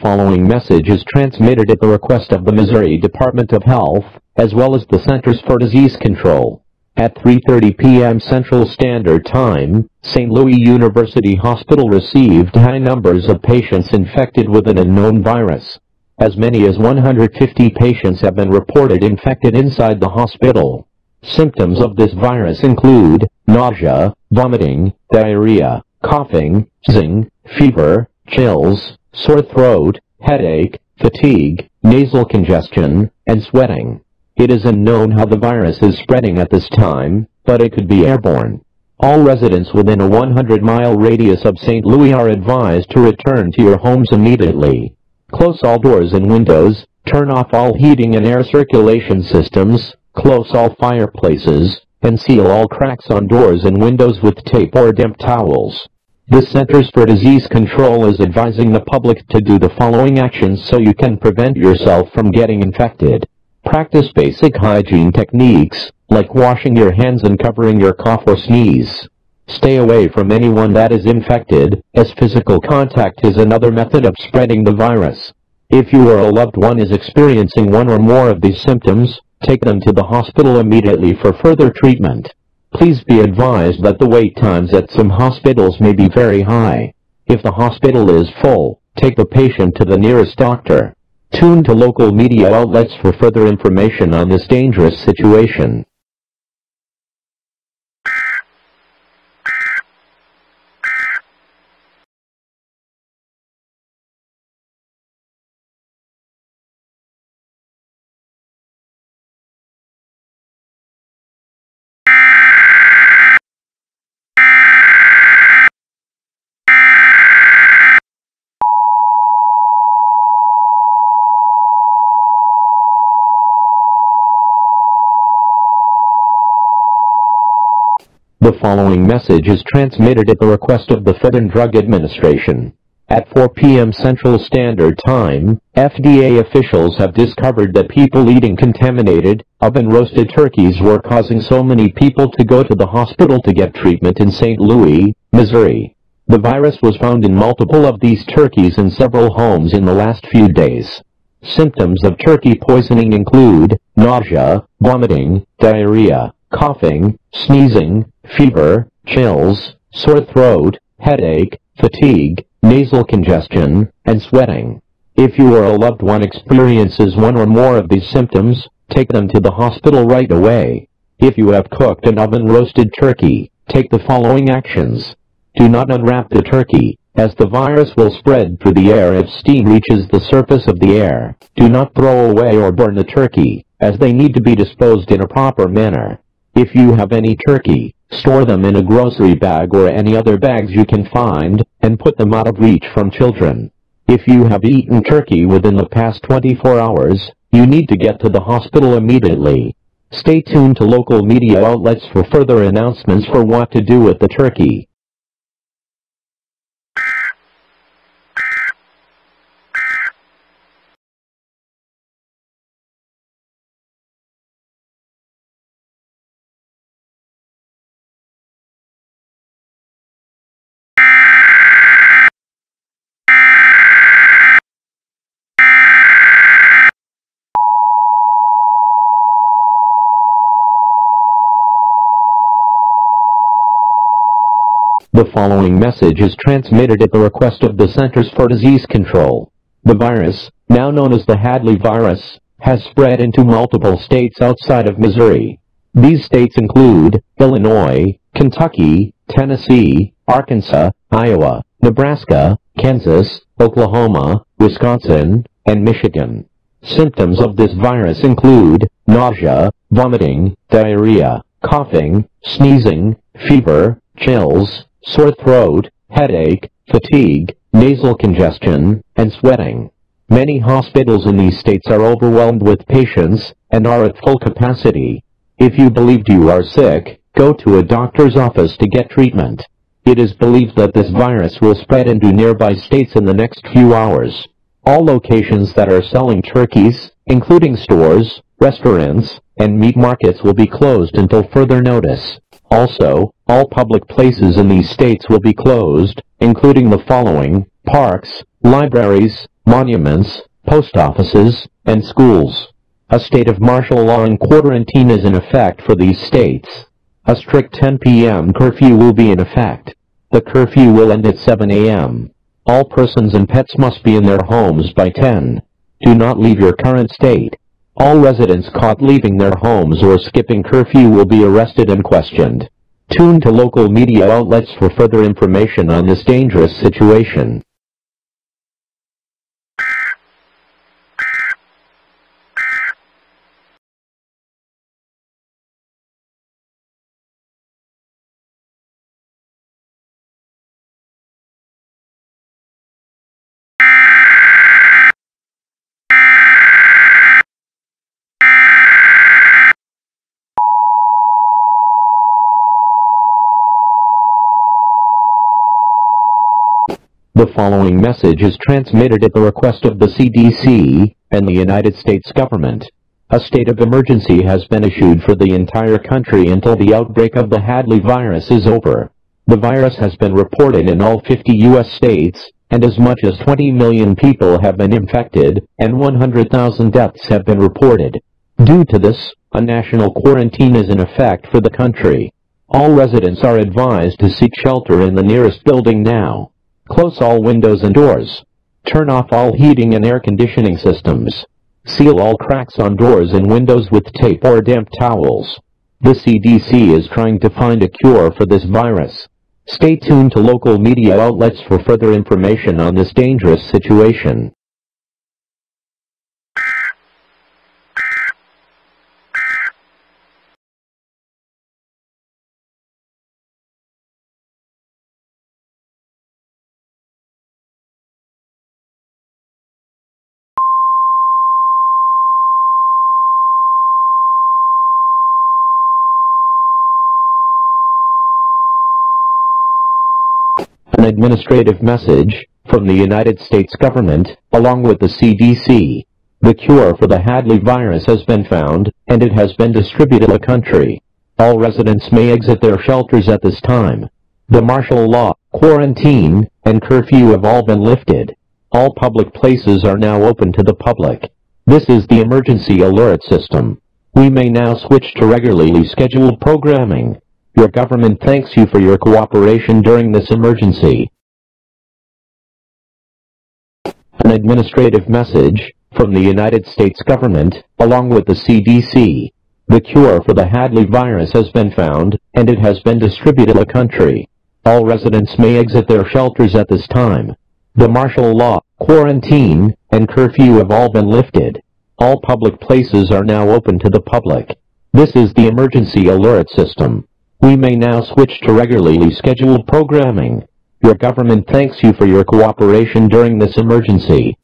following message is transmitted at the request of the Missouri Department of Health, as well as the Centers for Disease Control. At 3:30 p.m. Central Standard Time, St. Louis University Hospital received high numbers of patients infected with an unknown virus. As many as 150 patients have been reported infected inside the hospital. Symptoms of this virus include nausea, vomiting, diarrhea, coughing, sneezing, fever, chills, sore throat, headache, fatigue, nasal congestion, and sweating. It is unknown how the virus is spreading at this time, but it could be airborne. All residents within a 100-mile radius of St. Louis are advised to return to your homes immediately. Close all doors and windows, turn off all heating and air circulation systems, close all fireplaces, and seal all cracks on doors and windows with tape or damp towels. The Centers for Disease Control is advising the public to do the following actions so you can prevent yourself from getting infected. Practice basic hygiene techniques, like washing your hands and covering your cough or sneeze. Stay away from anyone that is infected, as physical contact is another method of spreading the virus. If you or a loved one is experiencing one or more of these symptoms, take them to the hospital immediately for further treatment. Please be advised that the wait times at some hospitals may be very high. If the hospital is full, take the patient to the nearest doctor. Tune to local media outlets for further information on this dangerous situation. The following message is transmitted at the request of the Food and Drug Administration. At 4 p.m. Central Standard Time, FDA officials have discovered that people eating contaminated, oven-roasted turkeys were causing so many people to go to the hospital to get treatment in St. Louis, Missouri. The virus was found in multiple of these turkeys in several homes in the last few days. Symptoms of turkey poisoning include nausea, vomiting, diarrhea, coughing, sneezing, fever, chills, sore throat, headache, fatigue, nasal congestion, and sweating. If you or a loved one experiences one or more of these symptoms, take them to the hospital right away. If you have cooked an oven-roasted turkey, take the following actions. Do not unwrap the turkey, as the virus will spread through the air if steam reaches the surface of the air. Do not throw away or burn the turkey, as they need to be disposed in a proper manner. If you have any turkey, store them in a grocery bag or any other bags you can find, and put them out of reach from children. If you have eaten turkey within the past 24 hours, you need to get to the hospital immediately. Stay tuned to local media outlets for further announcements for what to do with the turkey. The following message is transmitted at the request of the Centers for Disease Control. The virus, now known as the Hadley virus, has spread into multiple states outside of Missouri. These states include Illinois, Kentucky, Tennessee, Arkansas, Iowa, Nebraska, Kansas, Oklahoma, Wisconsin, and Michigan. Symptoms of this virus include nausea, vomiting, diarrhea, coughing, sneezing, fever, chills, sore throat, headache, fatigue, nasal congestion, and sweating. Many hospitals in these states are overwhelmed with patients and are at full capacity. If you believe you are sick, go to a doctor's office to get treatment. It is believed that this virus will spread into nearby states in the next few hours. All locations that are selling turkeys, including stores, restaurants, and meat markets, will be closed until further notice. Also, all public places in these states will be closed, including the following: parks, libraries, monuments, post offices, and schools. A state of martial law and quarantine is in effect for these states. A strict 10 p.m. curfew will be in effect. The curfew will end at 7 a.m. All persons and pets must be in their homes by 10. Do not leave your current state. All residents caught leaving their homes or skipping curfew will be arrested and questioned. Tune to local media outlets for further information on this dangerous situation. The following message is transmitted at the request of the CDC and the United States government. A state of emergency has been issued for the entire country until the outbreak of the Hadley virus is over. The virus has been reported in all 50 U.S. states, and as much as 20 million people have been infected, and 100,000 deaths have been reported. Due to this, a national quarantine is in effect for the country. All residents are advised to seek shelter in the nearest building now. Close all windows and doors. Turn off all heating and air conditioning systems. Seal all cracks on doors and windows with tape or damp towels. The CDC is trying to find a cure for this virus. Stay tuned to local media outlets for further information on this dangerous situation. An administrative message from the United States government, along with the CDC. The cure for the Hadley virus has been found, and it has been distributed in the country. All residents may exit their shelters at this time. The martial law, quarantine, and curfew have all been lifted. All public places are now open to the public. This is the emergency alert system. We may now switch to regularly scheduled programming. Your government thanks you for your cooperation during this emergency. An administrative message from the United States government, along with the CDC. The cure for the Hadley virus has been found, and it has been distributed in the country. All residents may exit their shelters at this time. The martial law, quarantine, and curfew have all been lifted. All public places are now open to the public. This is the emergency alert system. We may now switch to regularly scheduled programming. Your government thanks you for your cooperation during this emergency.